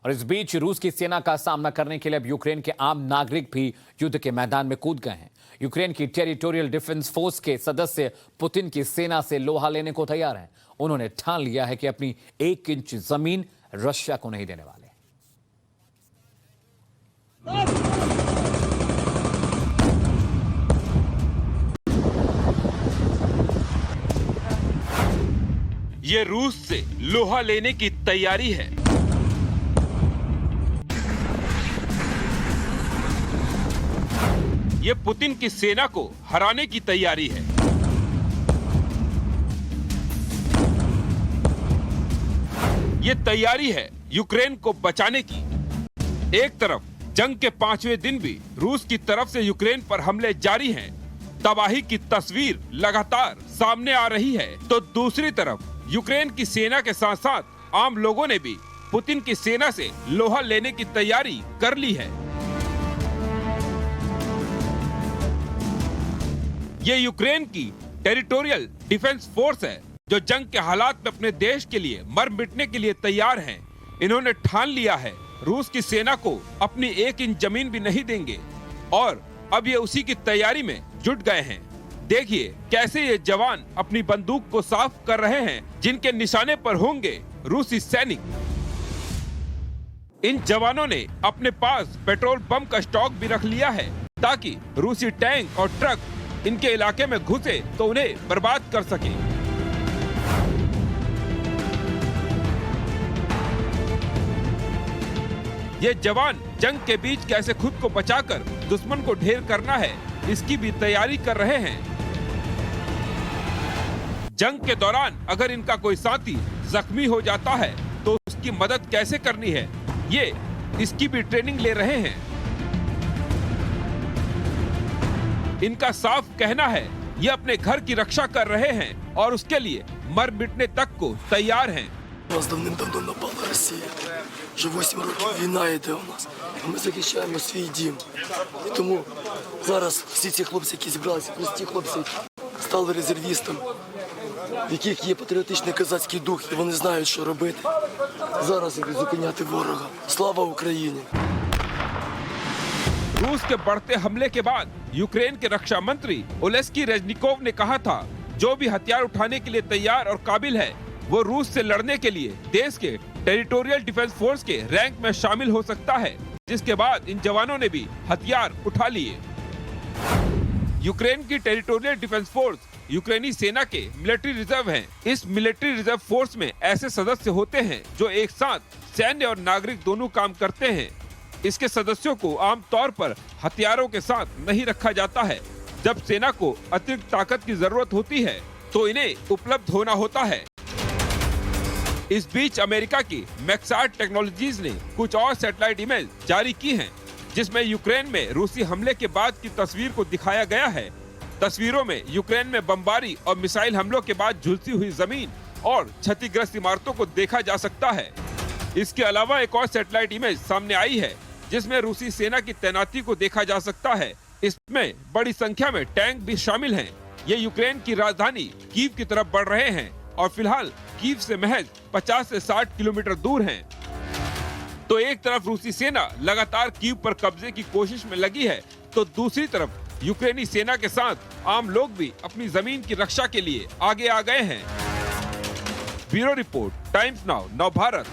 और इस बीच रूस की सेना का सामना करने के लिए अब यूक्रेन के आम नागरिक भी युद्ध के मैदान में कूद गए हैं। यूक्रेन की टेरिटोरियल डिफेंस फोर्स के सदस्य पुतिन की सेना से लोहा लेने को तैयार हैं। उन्होंने ठान लिया है कि अपनी 1 इंच जमीन रशिया को नहीं देने वाले। ये रूस से लोहा लेने की तैयारी है। ये पुतिन की सेना को हराने की तैयारी है। ये तैयारी है यूक्रेन को बचाने की। एक तरफ जंग के 5वें दिन भी रूस की तरफ से यूक्रेन पर हमले जारी हैं। तबाही की तस्वीर लगातार सामने आ रही है, तो दूसरी तरफ यूक्रेन की सेना के साथ साथ आम लोगों ने भी पुतिन की सेना से लोहा लेने की तैयारी कर ली है। ये यूक्रेन की टेरिटोरियल डिफेंस फोर्स है, जो जंग के हालात में अपने देश के लिए मर मिटने के लिए तैयार हैं। इन्होंने ठान लिया है रूस की सेना को अपनी 1 इंच जमीन भी नहीं देंगे और अब ये उसी की तैयारी में जुट गए हैं। देखिए कैसे ये जवान अपनी बंदूक को साफ कर रहे हैं, जिनके निशाने पर होंगे रूसी सैनिक। इन जवानों ने अपने पास पेट्रोल बम का स्टॉक भी रख लिया है, ताकि रूसी टैंक और ट्रक इनके इलाके में घुसे तो उन्हें बर्बाद कर सके। ये जवान जंग के बीच कैसे खुद को बचाकर दुश्मन को ढेर करना है, इसकी भी तैयारी कर रहे हैं। जंग के दौरान अगर इनका कोई साथी जख्मी हो जाता है तो उसकी मदद कैसे करनी है, ये इसकी भी ट्रेनिंग ले रहे हैं। इनका साफ कहना है ये अपने घर की रक्षा कर रहे हैं और उसके लिए मर मिटने तक को तैयार हैं। Нас давним-давно напала Росія. Вже 8 років війна йде у нас. А ми захищаємо свій дім. І тому зараз всі ці хлопці, які зібралися, прості хлопці, стали резервістами, в яких є патріотичний козацький дух, і вони знають, що робити. Зараз ідуть зупиняти ворога. Слава Україні! रूस के बढ़ते हमले के बाद यूक्रेन के रक्षा मंत्री ओलेस्की रेजनिकोव ने कहा था, जो भी हथियार उठाने के लिए तैयार और काबिल है, वो रूस से लड़ने के लिए देश के टेरिटोरियल डिफेंस फोर्स के रैंक में शामिल हो सकता है। जिसके बाद इन जवानों ने भी हथियार उठा लिए। यूक्रेन की टेरिटोरियल डिफेंस फोर्स यूक्रेनी सेना के मिलिट्री रिजर्व हैं। इस मिलिट्री रिजर्व फोर्स में ऐसे सदस्य होते हैं जो एक साथ सैन्य और नागरिक दोनों काम करते हैं। इसके सदस्यों को आमतौर पर हथियारों के साथ नहीं रखा जाता है। जब सेना को अतिरिक्त ताकत की जरूरत होती है तो इन्हें उपलब्ध होना होता है। इस बीच अमेरिका की मैक्सार्ट टेक्नोलॉजीज ने कुछ और सैटेलाइट इमेज जारी की हैं, जिसमें यूक्रेन में रूसी हमले के बाद की तस्वीर को दिखाया गया है। तस्वीरों में यूक्रेन में बमबारी और मिसाइल हमलों के बाद झुलसी हुई जमीन और क्षतिग्रस्त इमारतों को देखा जा सकता है। इसके अलावा एक और सैटेलाइट इमेज सामने आई है, जिसमें रूसी सेना की तैनाती को देखा जा सकता है। इसमें बड़ी संख्या में टैंक भी शामिल हैं। ये यूक्रेन की राजधानी कीव की तरफ बढ़ रहे हैं और फिलहाल कीव से महज 50 से 60 किलोमीटर दूर हैं। तो एक तरफ रूसी सेना लगातार कीव पर कब्जे की कोशिश में लगी है, तो दूसरी तरफ यूक्रेनी सेना के साथ आम लोग भी अपनी जमीन की रक्षा के लिए आगे आ गए हैं। ब्यूरो रिपोर्ट, टाइम्स नाउ, नव भारत।